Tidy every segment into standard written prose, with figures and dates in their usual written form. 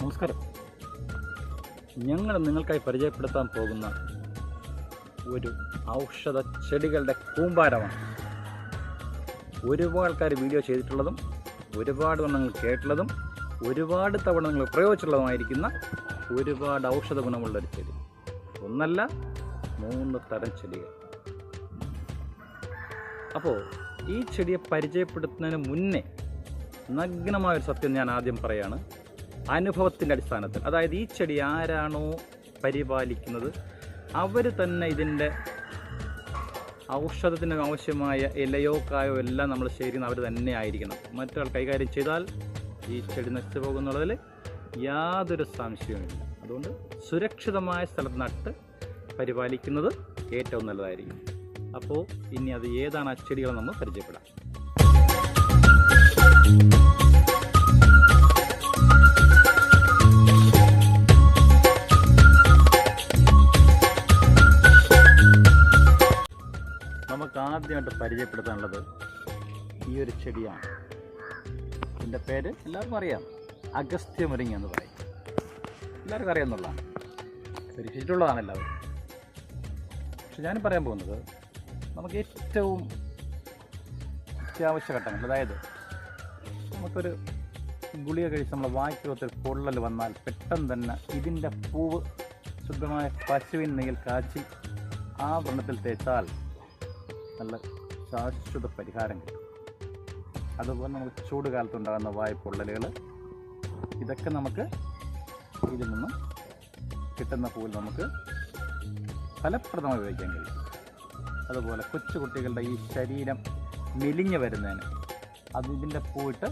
നമസ്കാരം. ഞങ്ങൾ നിങ്ങൾക്കായി പരിചയപ്പെടുത്താൻ പോകുന്ന ഒരു ഔഷധ ചെടികളുടെ കൂമ്പാരമാണ്. ഒരുപാട് ആൾക്കാർ വീഡിയോ ചെയ്തിട്ടുള്ളതും ഒരുപാട് നിങ്ങൾ കേട്ടുള്ളതും ഒരുപാട് തവണ നിങ്ങൾ പ്രയോഗിച്ചിട്ടുള്ളതുമായിരിക്കുന്ന ഒരുപാട് ഔഷധ ഗുണമുള്ളൊരു ചെടി. ഒന്നല്ല 3 തരം ചെടികൾ. അപ്പോൾ ഈ ചെടിയെ പരിചയപ്പെടുത്തുന്നതിന് മുന്നേ നഗ്നമായൊരു സത്യം ഞാൻ ആദ്യം പറയാണ്. അനുഭവത്തിൻ്റെ അടിസ്ഥാനത്തിൽ, അതായത് ഈ ചെടി ആരാണോ പരിപാലിക്കുന്നത് അവർ തന്നെ ഇതിൻ്റെ ഔഷധത്തിന് ആവശ്യമായ ഇലയോ കായോ എല്ലാം നമ്മൾ ശേഖരിക്കുന്നത് അവർ തന്നെ ആയിരിക്കണം. മറ്റൊരാൾ കൈകാര്യം ചെയ്താൽ ഈ ചെടി നശിച്ചു പോകുന്നുള്ളതിൽ യാതൊരു സംശയവുമില്ല. അതുകൊണ്ട് സുരക്ഷിതമായ സ്ഥലത്ത് നട്ട് പരിപാലിക്കുന്നത് ഏറ്റവും നല്ലതായിരിക്കും. അപ്പോൾ ഇനി അത് ഏതാണ് ആ ചെടികൾ നമ്മൾ പരിചയപ്പെടാം. നമുക്ക് ആദ്യമായിട്ട് പരിചയപ്പെടുത്താനുള്ളത് ഈ ഒരു ചെടിയാണ്. ഇതിൻ്റെ പേര് എല്ലാവർക്കും അറിയാം, അഗസ്ത്യമുരിങ്ങ എന്ന് പറയും. എല്ലാവർക്കും അറിയാമെന്നുള്ളതാണ്, പരിചയിച്ചിട്ടുള്ളതാണ് എല്ലാവരും. പക്ഷെ ഞാൻ പറയാൻ പോകുന്നത് നമുക്ക് ഏറ്റവും അത്യാവശ്യ ഘട്ടങ്ങൾ, അതായത് നമുക്കൊരു ഗുളിക കഴിച്ച് നമ്മളെ വായ്ക്കകത്തൊരു പൊള്ളൽ വന്നാൽ പെട്ടെന്ന് തന്നെ ഇതിൻ്റെ പൂവ് ശുദ്ധമായ പശുവിൻ നെയ്യിൽ കാച്ചി ആ വ്രണത്തിൽ തേച്ചാൽ നല്ല ശാശ്വത പരിഹാരം കിട്ടും. അതുപോലെ നമുക്ക് ചൂട് കാലത്തുണ്ടാകുന്ന വായ്പൊള്ളലുകൾ, ഇതൊക്കെ നമുക്ക് ഇതിൽ നിന്നും കിട്ടുന്ന പൂവിൽ നമുക്ക് ഫലപ്രദമായി ഉപയോഗിക്കാൻ കഴിയും. അതുപോലെ കൊച്ചുകുട്ടികളുടെ ഈ ശരീരം മെലിഞ്ഞ് വരുന്നതിന് ഇതിൻ്റെ പൂവിട്ട്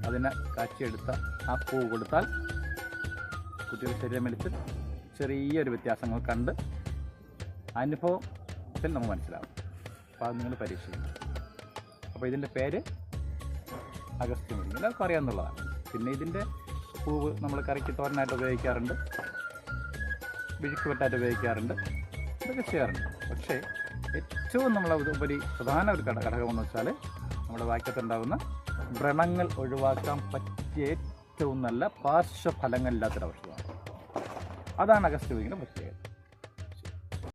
അതിനെ കാച്ചിയെടുത്ത ആ പൂവ് കൊടുത്താൽ കുട്ടികളുടെ ശരീരം മെലിച്ച് ചെറിയൊരു വ്യത്യാസങ്ങൾ കണ്ട് അനുഭവത്തിൽ നമുക്ക് മനസ്സിലാവും. അപ്പോൾ അത് നിങ്ങൾ പരീക്ഷിക്കണം. അപ്പോൾ ഇതിൻ്റെ പേര് അഗസ്ത്യമുരിങ്ങ, എല്ലാവർക്കും അറിയാമെന്നുള്ളതാണ്. പിന്നെ ഇതിൻ്റെ പൂവ് നമ്മൾ കറിക്ക് തോരനായിട്ട് ഉപയോഗിക്കാറുണ്ട്, വിഴുക്ക് വെട്ടായിട്ട് ഉപയോഗിക്കാറുണ്ട്, ഇതൊക്കെ ചെയ്യാറുണ്ട്. പക്ഷേ ഏറ്റവും ഉപരി പ്രധാന ഒരു ഘടകമെന്ന് വെച്ചാൽ നമ്മുടെ വാക്യത്തുണ്ടാകുന്ന വ്രണങ്ങൾ ഒഴിവാക്കാൻ പറ്റിയ ഏറ്റവും നല്ല പാർശ്വഫലങ്ങളില്ലാത്തൊരു ഔഷധമാണ്. അതാണ് അഗസ്ത്യമുരിങ്ങയുടെ പ്രത്യേകത.